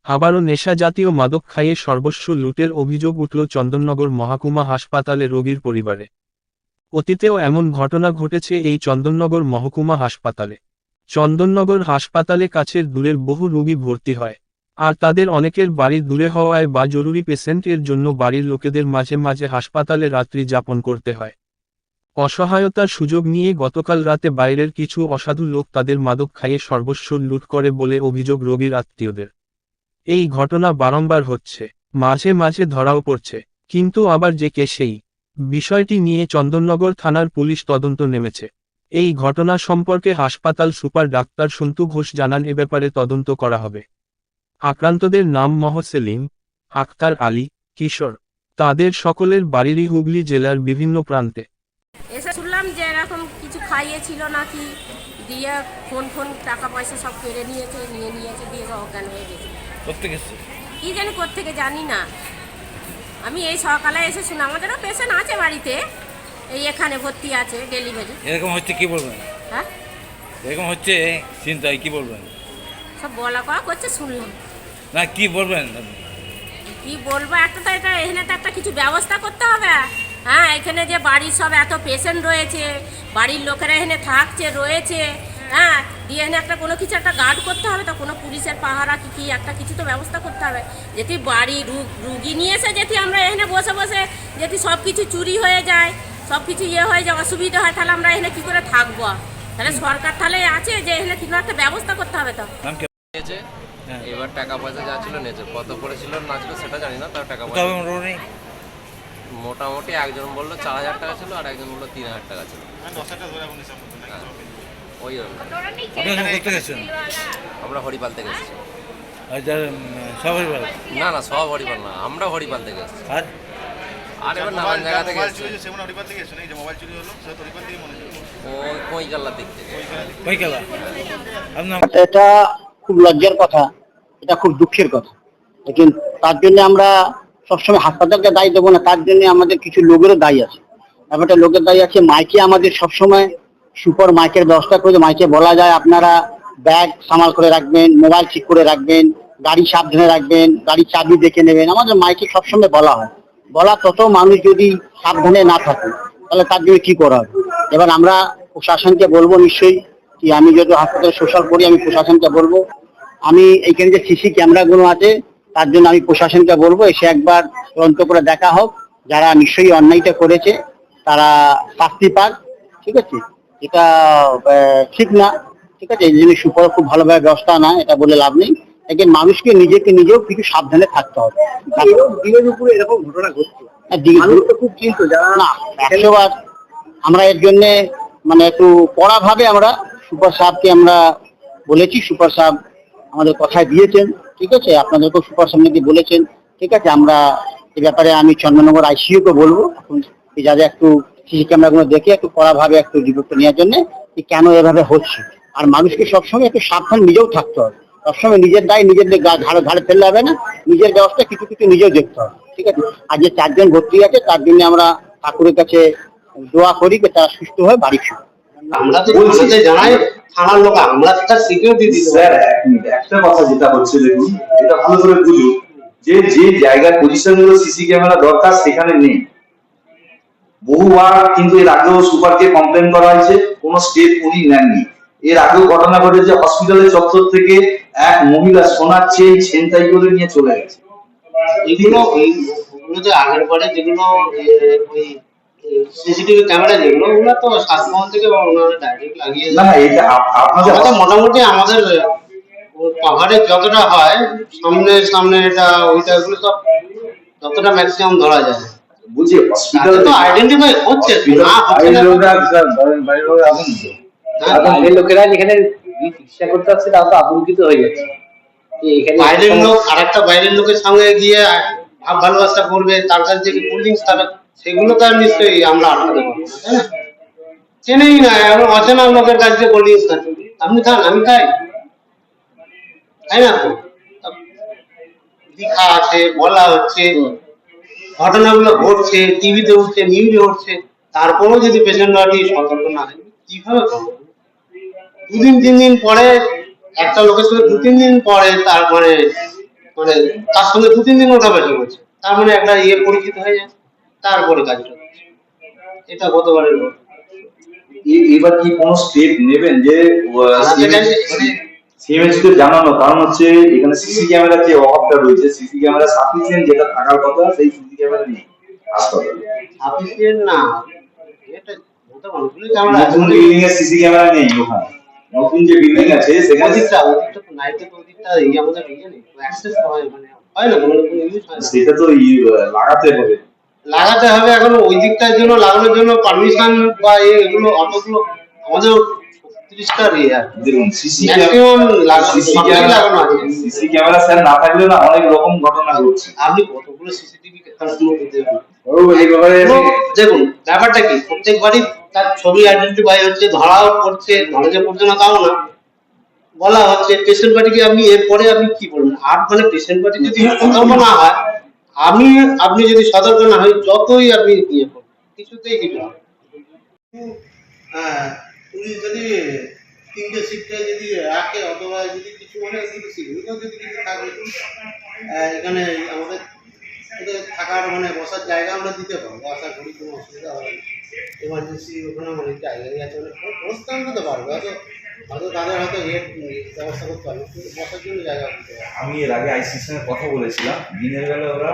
আবারও নেশা জাতীয় মাদক খাইয়ে সর্বস্ব লুটের অভিযোগ উঠল চন্দননগর মহকুমা হাসপাতালে রোগীর পরিবারে। অতীতেও এমন ঘটনা ঘটেছে এই চন্দননগর মহকুমা হাসপাতালে। চন্দননগর হাসপাতালে কাছের দূরের বহু রোগী ভর্তি হয়, আর তাদের অনেকের বাড়ি দূরে হওয়ায় বা জরুরি পেশেন্ট এর জন্য বাড়ির লোকেদের মাঝে মাঝে হাসপাতালে রাত্রি যাপন করতে হয়। অসহায়তার সুযোগ নিয়ে গতকাল রাতে বাইরের কিছু অসাধু লোক তাদের মাদক খাইয়ে সর্বস্ব লুট করে বলে অভিযোগ রোগীর আত্মীয়দের। এই ঘটনা বারংবার হচ্ছে, মাঝে মাঝে ধরাও পড়ছে, কিন্তু আবার যে কে সেই বিষয়টি নিয়ে চন্দননগর থানার পুলিশ তদন্ত নেমেছে। এই ঘটনা সম্পর্কে হাসপাতাল সুপার ডাক্তার সন্তু ঘোষ জানান, এ ব্যাপারে তদন্ত করা হবে। আক্রান্তদের নাম সেলিম, আক্তার আলী, কিশোর। তাদের সকলের বাড়িরই হুগলি জেলার বিভিন্ন প্রান্তে। এসে শুনলাম যে এরকম কিছু খাইয়েছিল নাকি, দিয়ে ফোন টাকা পয়সা সব কেড়ে নিয়েছে, দিয়ে অজ্ঞান হয়ে গেছে। কি জানি কোত্থেকে জানি না। আমি এই সকালে এসে শুনলাম, আমাদেরও পেশেন্ট আছে বাড়িতে, এই এখানে ভর্তি আছে ডেলিভারি। এরকম হচ্ছে কি বলবেন? হ্যাঁ, এরকম হচ্ছে চিন্তায় কি বলবেন? সব বলা কওয়া করছে শুনলাম। না কি বলবেন? কি বলবো, একটা তো এটা এখানে তো একটা কিছু ব্যবস্থা করতে হবে। হ্যাঁ, এখানে যে বাড়ির সব এত পেশেন্ট রয়েছে, বাড়ির লোকেরা এখানে থাকছে রয়েছে, হ্যাঁ, দিয়ে এখানে একটা কোনো কিছু একটা গার্ড করতে হবে, তো কোনো পুলিশের পাহারা কি একটা কিছু তো ব্যবস্থা করতে হবে। যদি বাড়ি রুগী নিয়ে এসে যদি আমরা এখানে বসে বসে যদি সব কিছু চুরি হয়ে যায়, সব কিছু হয়ে যায়, অসুবিধা হয়, তাহলে আমরা এখানে কী করে থাকবো? তাহলে সরকার তাহলে আছে যে এখানে কিছু একটা ব্যবস্থা করতে হবে। তো এবার টাকা পয়সা যা ছিল নিয়েছে, কত পড়েছিল না ছিল সেটা জানি না, তার টাকা পয়সা মোটামুটি একজন বললো 4,000 টাকা ছিল, আর একজন বললো 3,000 টাকা ছিল। ওই আমরা হরিপাল থেকে এসেছি। না না, সব হরিপাল না, আমরা হরিপাল থেকে এসেছি। আর এবার নানান জায়গা থেকে এসেছি। ওই কইকাল্লার দিক থেকে। এটা খুব লজ্জার কথা, এটা খুব দুঃখের কথা। লেকিন তার জন্য আমরা সবসময় হাসপাতালকে দায়ী দেবো না, তার জন্য আমাদের কিছু লোকেরও দায়ী আছে। ব্যাপারটা লোকের দায়ী আছে। মাইকে আমাদের সবসময় সুপার মাইকের ব্যবস্থা করে, মাইকে বলা যায় আপনারা ব্যাগ সামাল করে রাখবেন, মোবাইল ঠিক করে রাখবেন, গাড়ি সাবধানে রাখবেন, গাড়ির চাবি দেখে নেবেন। আমাদের মাইকে সবসময় বলা হয়। বলা তত মানুষ যদি সাবধানে না থাকে তাহলে তার জন্য কি করা হবে? এবার আমরা প্রশাসনকে বলবো নিশ্চয়ই, কি আমি যেহেতু হাসপাতালে সোশ্যাল করি, আমি প্রশাসনকে বলবো, আমি এইখানে যে সিসি ক্যামেরাগুলো আছে তার জন্য আমি প্রশাসনকে বলবো এসে একবার তদন্ত করে দেখা হোক। যারা নিশ্চয়ই অন্যায়টা করেছে তারা শাস্তি পাক, ঠিক আছে? এটা ঠিক না, ঠিক আছে? এই জন্য সুপার খুব ভালোভাবে ব্যবস্থা নেয়, এটা বলে লাভ নেই। লেকিন মানুষকে নিজেও কিছু সাবধানে থাকতে হবে। দিনের উপরে এরকম ঘটনা ঘটছে, খুব চিন্তা না 100 বার। আমরা এর জন্য মানে একটু কড়া ভাবে আমরা সুপার সাহেবকে আমরা বলেছি, সুপার সাহেব আমাদের কথায় দিয়েছেন, ঠিক আছে? আপনাদেরকেও সুপার সাহেব নাকি বলেছেন, ঠিক আছে? আমরা এই ব্যাপারে আমি চন্দননগর আইসিইউ কে বলবো এখন যাতে একটু সিসি ক্যামেরাগুলো দেখে একটু কড়া ভাবে একটু রিপোর্ট নেওয়ার জন্য, কেন এভাবে হচ্ছে। আর মানুষকে সবসময় একটু সাবধান নিজেও থাকতে হবে। সবসময় নিজের দায় নিজের ঘাড়ে ফেললে হবে না, নিজের ব্যবস্থা কিছু নিজেও দেখতে হবে, ঠিক আছে? আর যে 4 জন ভর্তি আছে তার জন্য আমরা ঠাকুরের কাছে দোয়া করি যে তারা সুস্থ হয়ে বাড়ি ফিরে। আমরা তো বলতে জানাই থানার লোক, আমরা তার সিকিউরিটি দিতে। স্যার একটা কথা যেটা হচ্ছে, দেখুন এটা ভালো করে বুঝুন, যে জায়গায় পজিশন গুলো সিসি ক্যামেরা দরকার সেখানে নেই। বহুবার কিন্তু এর আগেও সুপারকে কমপ্লেন করা হয়েছে, কোনো স্টেপ উনি নেননি। এর আগেও ঘটনা ঘটেছে, হসপিটালের চত্বর থেকে এক মহিলা সোনার চেন ছিনতাই করে নিয়ে চলে গেছে। এইগুলো যে আগের পরে যেগুলো ওই সিসিটিভি ক্যামেরা যেগুলো, ওগুলো তো স্বাস্থ্যভবন থেকে ওনারা ডাইরেক্ট লাগিয়ে না। এটা আপনাদের মোটামুটি আমাদের কভারেজ যতটা হয় সামনে এটা ওইটা এগুলো সব যতটা ম্যাক্সিমাম ধরা যায়। বুঝি হসপিটালে তো আইডেন্টিফাই হচ্ছে না, বাইরের লোকেরা যেখানে চিকিৎসা করতে আসছে তারা তো আতঙ্কিত হয়ে যাচ্ছে। বাইরের লোক আরেকটা বাইরের লোকের সঙ্গে গিয়ে ভাব ভালোবাসা করবে, তার কাছ থেকে কোল্ড ড্রিঙ্কস খাবে, সেগুলো তো আর নিশ্চয়ই আমরা আটকাতে পারবো না, তাই না? চেনেই না, আমরা অচেনা লোকের কাছ থেকে কোল্ড ড্রিঙ্কস খাচ্ছি, আপনি খান আমি খাই, তাই না? তো লেখা আছে, বলা হচ্ছে, ঘটনাগুলো ঘটছে, টিভিতে উঠছে, নিউজে উঠছে, তারপরেও যদি পেশেন্ট বাড়ি সতর্ক না হয় কিভাবে করবো? 2-3 দিন পরে একটা লোকের সঙ্গে 2-3 দিন পরে তারপরে মানে তার সঙ্গে 2-3 দিন ওটা বেশি হচ্ছে, তার মানে একটা পরিচিত হয়ে যায়, তারপরে কাজটা হচ্ছে। এটা গতবারের ঘটনা। এবার কি কোনো স্টেপ নেবেন যে সিএমএইচ কে জানানো? কারণ হচ্ছে এখানে সিসি ক্যামেরার যে অভাবটা রয়েছে, সিসি ক্যামেরা সাফিসিয়েন্ট যেটা থাকার কথা সেই সিসি ক্যামেরা নেই হাসপাতালে। সাফিসিয়েন্ট না, এটা ওটা অনেকগুলো ক্যামেরা আছে, নতুন বিল্ডিং এর সিসি ক্যামেরা নেই ওখানে, নতুন যে বিল্ডিং আছে সেখানে ওদিকটা তো নাইটে তো ওদিকটা আমাদের নেই অ্যাক্সেস হয়, মানে হয় না, কোনো ইউজ হয় না। সেটা তো লাগাতে হবে। লাগাতে হবে, এখন ওই দিকটার জন্য লাগানোর জন্য পারমিশন বা এগুলো অতগুলো আমাদের 36টা দেখুন সিসি ম্যাক্সিমাম লাগানো আছে। সিসি ক্যামেরা স্যার না থাকলে না অনেক রকম ঘটনা ঘটছে। আপনি কতগুলো সিসিটিভি দিতে পারেন? এই ব্যাপারে দেখুন ব্যাপারটা কি, প্রত্যেক বাড়ি তার ছবি আইডেন্টিফাই হচ্ছে, ধরাও পড়ছে, ধরা পড়ছে না তাও না, বলা হচ্ছে পেশেন্ট পার্টিকে আপনি এরপরে আপনি কি বলবেন? আর মানে পেশেন্ট পার্টি যদি সতর্ক না হয়, আপনি যদি সতর্ক না হয়, যতই আপনি ইয়ে করবেন কিছুতেই কিছু হবে। হ্যাঁ, পুলিশ যদি 3টে শিফটে যদি রাখে, অথবা যদি কিছু মানে সিভিলও যদি কিছু থাকে, এখানে আমাদের থাকার মানে বসার জায়গা আমরা দিতে পারবো, আশা করি কোনো অসুবিধা হবে না। এমার্জেন্সি ওখানে অনেক জায়গায় আছে, মানে বসতে আমরা তো পারবো, হয়তো তাদের হয়তো ব্যবস্থা করতে পারবো, কিন্তু বসার জন্য জায়গা দিতে পারবো। আমি এর আগে আইসির সঙ্গে কথা বলেছিলাম, দিনের বেলা ওরা